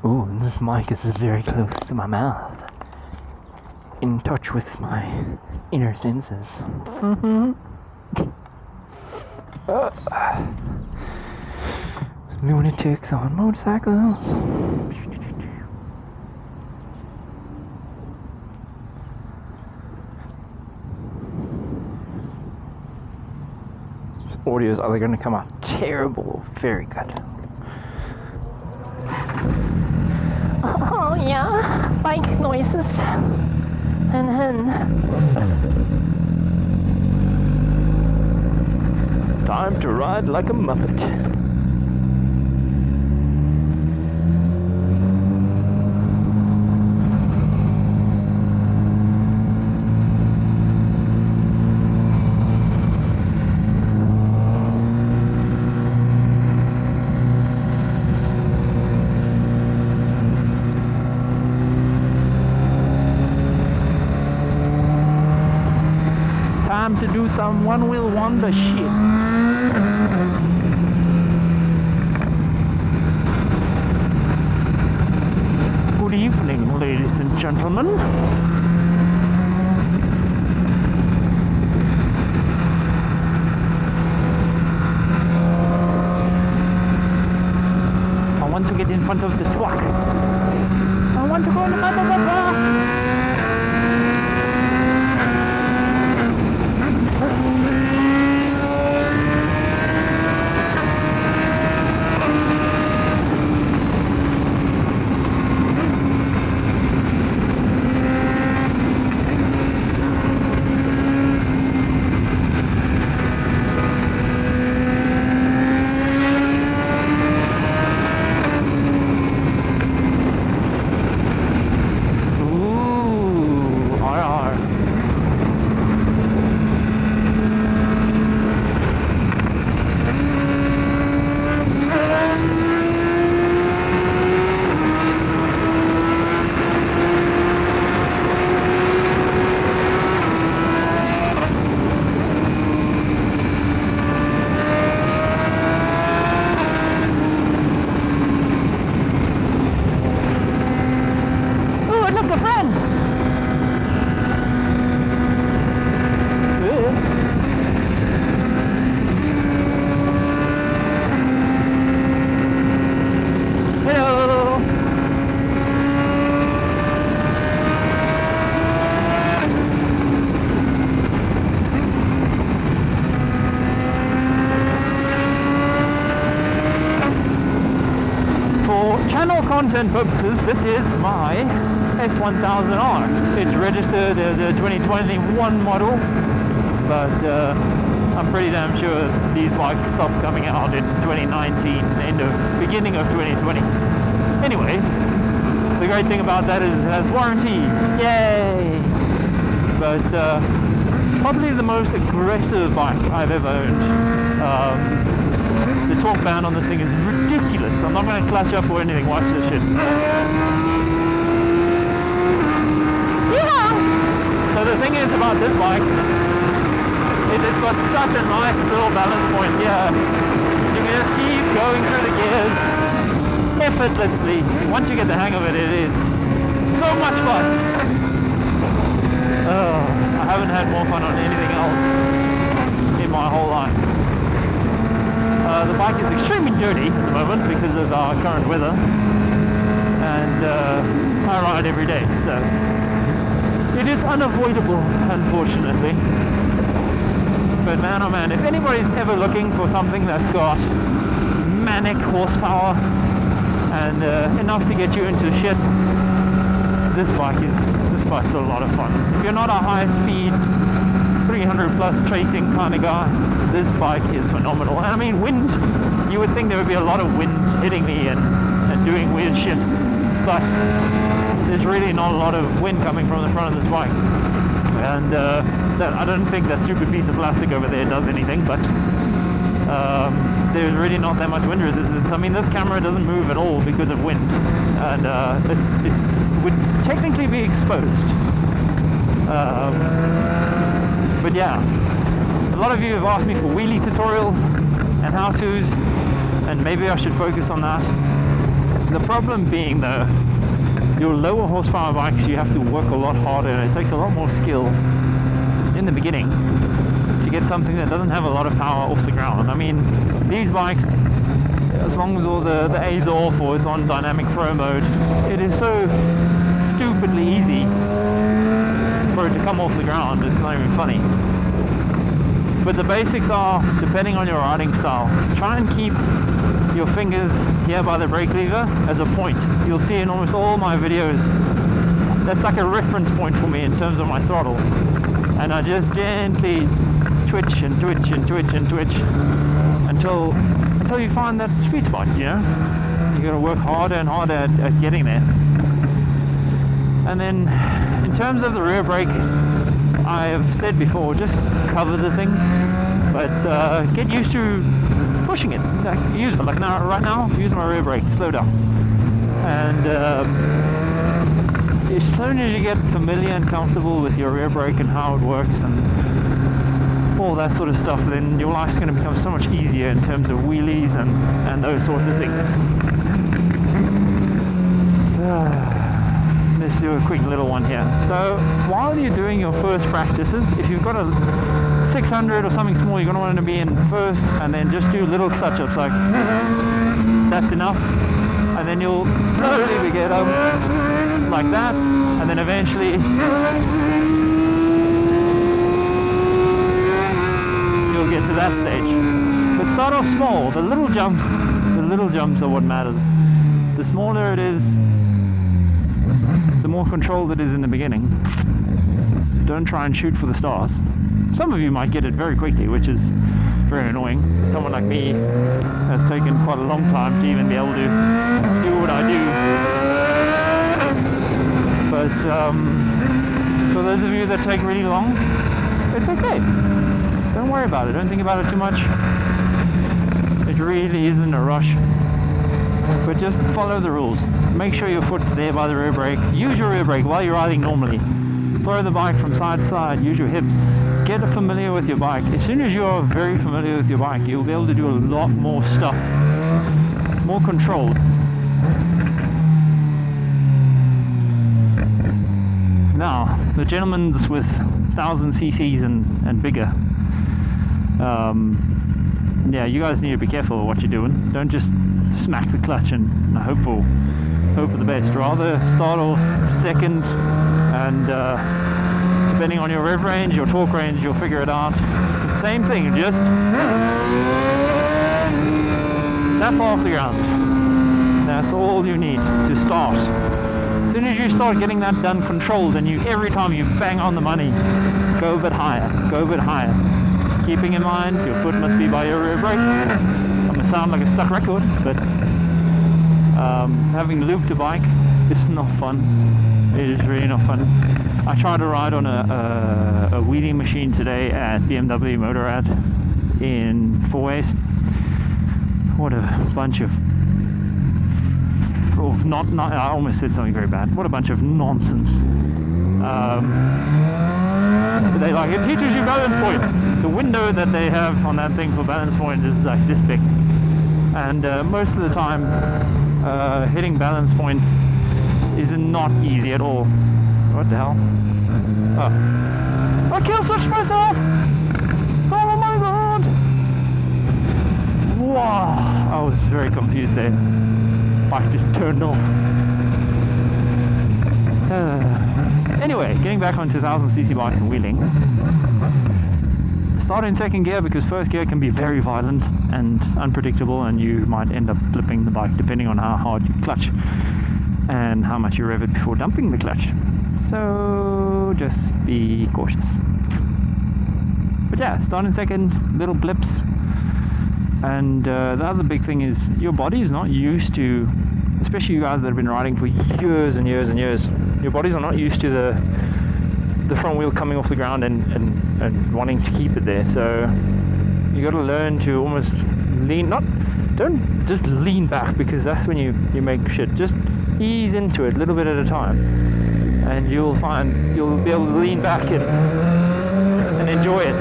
Ooh, this mic is very close to my mouth. In touch with my inner senses. Lunatics on motorcycles. This audio is either going to come out terrible or very good. Oh yeah, bike noises. Hen. Time to ride like a Muppet. Time to do some one-wheel wonder shit. Good evening, ladies and gentlemen. I want to get in front of the truck. I want to go in front of the truck. Content purposes, this is my s1000r. It's registered as a 2021 model, but I'm pretty damn sure these bikes stopped coming out in 2019, beginning of 2020. Anyway, the great thing about that is it has warranty. Yay! But probably the most aggressive bike I've ever owned. The torque band on this thing is ridiculous. I'm not going to clutch up or anything. Watch this shit. Yeah. So the thing is about this bike, it's got such a nice little balance point here. You can just keep going through the gears effortlessly. Once you get the hang of it, it is so much fun. I haven't had more fun on anything else in my whole life. The bike is extremely dirty at the moment because of our current weather, and I ride every day, so it is unavoidable, unfortunately. But man, oh man, if anybody's ever looking for something that's got manic horsepower and enough to get you into shit, this bike's a lot of fun. If you're not a high-speed 300 plus tracing kind of guy, this bike is phenomenal. And I mean, wind, you would think there would be a lot of wind hitting me and doing weird shit, but there's really not a lot of wind coming from the front of this bike. And that, I don't think that stupid piece of plastic over there does anything, but there's really not that much wind resistance. I mean, this camera doesn't move at all because of wind, and it would technically be exposed. But yeah, a lot of you have asked me for wheelie tutorials and how-tos, and maybe I should focus on that. The problem being though, your lower horsepower bikes, you have to work a lot harder and it takes a lot more skill in the beginning to get something that doesn't have a lot of power off the ground. I mean, these bikes, as long as all the A's are off or it's on dynamic pro mode, it is so stupidly easy for it to come off the ground. It's not even funny. But the basics are, depending on your riding style, try and keep your fingers here by the brake lever as a point. You'll see in almost all my videos, that's like a reference point for me in terms of my throttle. And I just gently twitch and twitch and twitch and twitch until you find that sweet spot, you know? You gotta work harder and harder at getting there. And then in terms of the rear brake, I have said before, just cover the thing, but get used to pushing it. Use it, like now, right now, use my rear brake, slow down. And as soon as you get familiar and comfortable with your rear brake and how it works and all that sort of stuff, then your life's going to become so much easier in terms of wheelies and those sorts of things. Let's do a quick little one here. So while you're doing your first practices, if you've got a 600 or something small, you're going to want to be in first, and then just do little touch-ups like that's enough, and then you'll slowly get up like that, and then eventually you'll get to that stage. But start off small. The little jumps are what matters. The smaller it is, the more controlled it is in the beginning. Don't try and shoot for the stars. Some of you might get it very quickly, which is very annoying. Someone like me has taken quite a long time to even be able to do what I do. But for those of you that take really long, it's okay. Don't worry about it. Don't think about it too much. It really isn't a rush. But just follow the rules. Make sure your foot's there by the rear brake. Use your rear brake while you're riding normally. Throw the bike from side to side. Use your hips. Get familiar with your bike. As soon as you're very familiar with your bike, you'll be able to do a lot more stuff. More controlled. Now, the gentlemen's with 1000 cc's and bigger. Yeah, you guys need to be careful of what you're doing. Don't just smack the clutch and hope for the best. Rather start off second, and depending on your rev range, your torque range, you'll figure it out. Same thing, just that far off the ground. That's all you need to start. As soon as you start getting that done controlled, and every time you bang on the money, go a bit higher, go a bit higher. Keeping in mind, your foot must be by your rear brake. I'm going to sound like a stuck record, but having looped a bike is not fun. It is really not fun. I tried to ride on a wheelie machine today at BMW Motorrad in 4Ways. What a bunch of I almost said something very bad. What a bunch of nonsense. They like, it teaches you balance point. The window that they have on that thing for balance point is like this big, and most of the time hitting balance point is not easy at all. What the hell? Oh, I kill switched myself. Oh my god! Wow, I was very confused there. Bike just turned off. Anyway, getting back on 1000cc bikes and wheeling. Start in second gear, because first gear can be very violent and unpredictable, and you might end up flipping the bike depending on how hard you clutch and how much you rev it before dumping the clutch. So just be cautious. But yeah, start in second, little blips. And the other big thing is your body is not used to, especially you guys that have been riding for years and years and years, your bodies are not used to the front wheel coming off the ground and wanting to keep it there. So you got to learn to almost lean, don't just lean back, because that's when you make shit. Just ease into it a little bit at a time, and you'll find you'll be able to lean back and enjoy it.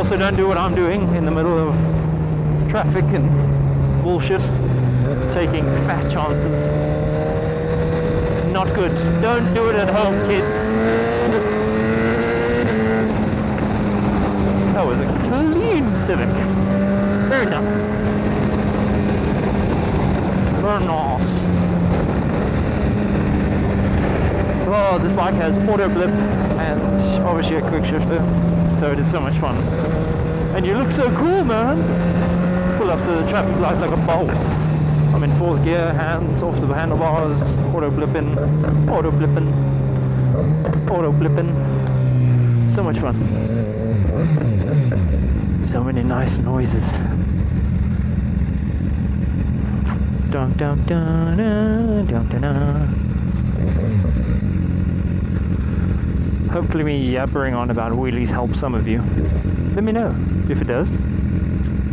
Also, don't do what I'm doing in the middle of traffic and bullshit, taking fat chances. It's not good. Don't do it at home, kids. That was a clean Civic. Very nice. Very nice. Oh, this bike has auto blip and obviously a quick shifter, so it is so much fun. And you look so cool, man. Pull up to the traffic light like a boss. I'm in 4th gear, hands off the handlebars, auto blipping, auto blipping, auto blipping. So much fun. So many nice noises. Dun dun dun dun dun dun dun. Hopefully me yabbering on about wheelies helps some of you. Let me know if it does.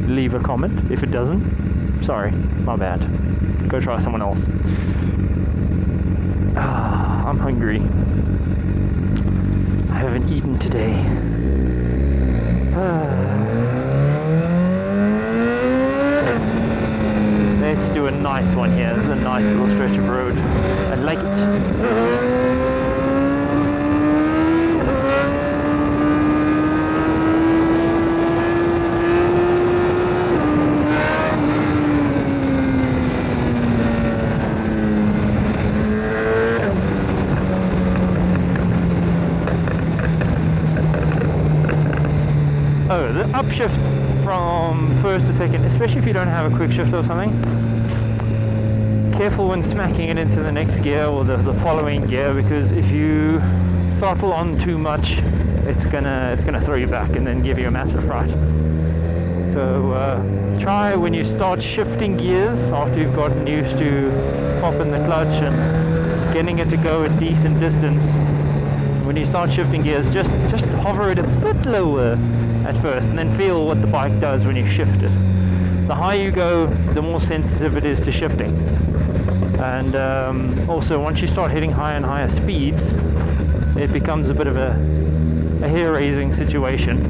Leave a comment. If it doesn't, sorry, my bad. Go try someone else. I'm hungry. I haven't eaten today. Let's do a nice one here. This is a nice little stretch of road. I like it. Oh, the upshifts from first to second, especially if you don't have a quick shift or something. Careful when smacking it into the next gear or the following gear, because if you throttle on too much, it's gonna throw you back and then give you a massive fright. So try when you start shifting gears after you've gotten used to popping the clutch and getting it to go a decent distance. When you start shifting gears, just hover it a bit lower at first and then feel what the bike does when you shift it. The higher you go, the more sensitive it is to shifting. And also once you start hitting higher and higher speeds, it becomes a bit of a hair-raising situation.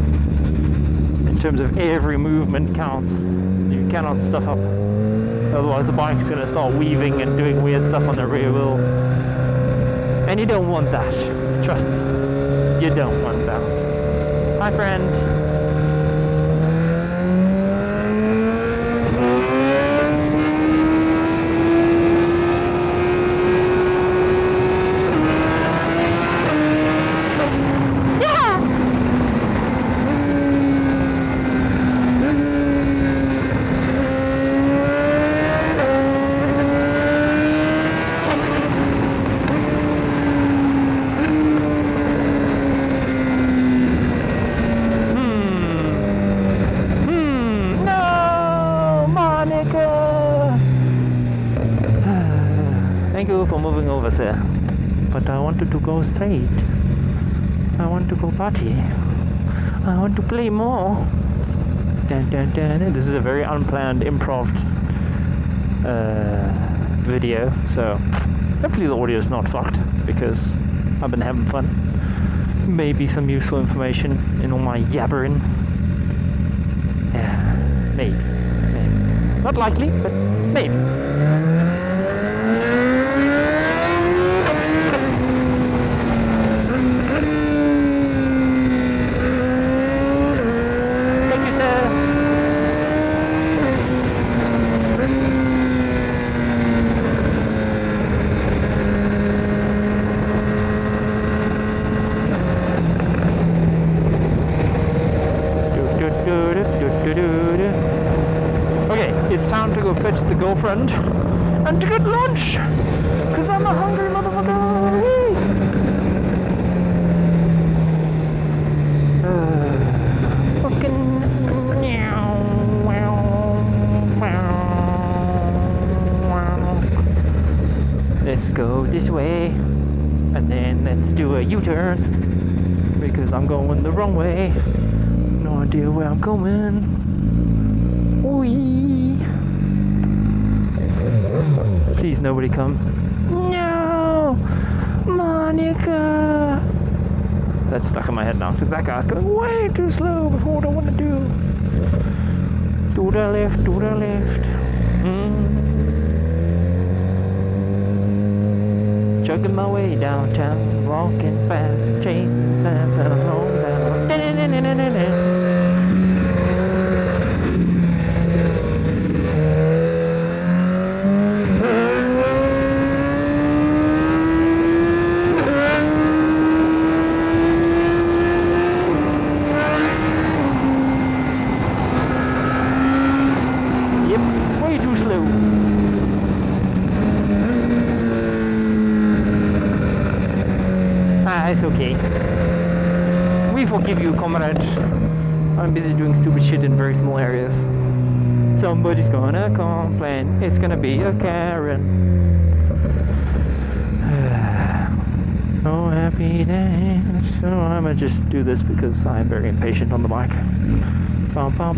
In terms of every movement counts. You cannot stuff up, otherwise the bike's going to start weaving and doing weird stuff on the rear wheel. And you don't want that. Trust me, you don't want that. Hi friend. Thank you for moving over, sir. But I wanted to go straight. I want to go party. I want to play more. Dun, dun, dun. This is a very unplanned improv video, so hopefully the audio is not fucked because I've been having fun. Maybe some useful information in all my yabbering. Yeah, maybe. Not likely, but maybe. It's time to go fetch the girlfriend and to get lunch, because I'm a hungry motherfucker. Fucking let's go this way and then let's do a U-turn because I'm going the wrong way. No idea where I'm going. Wee. Please nobody come. No! Monica! That's stuck in my head now because that guy's going way too slow before what I want to do. To the left, to the left. Chugging my way downtown, walking fast, chasing fast, and I'm home down. It's okay. We forgive you, comrade. I'm busy doing stupid shit in very small areas. Somebody's gonna complain. It's gonna be a Karen. Oh, happy day. So I'm gonna just do this because I'm very impatient on the bike. Bum, bum.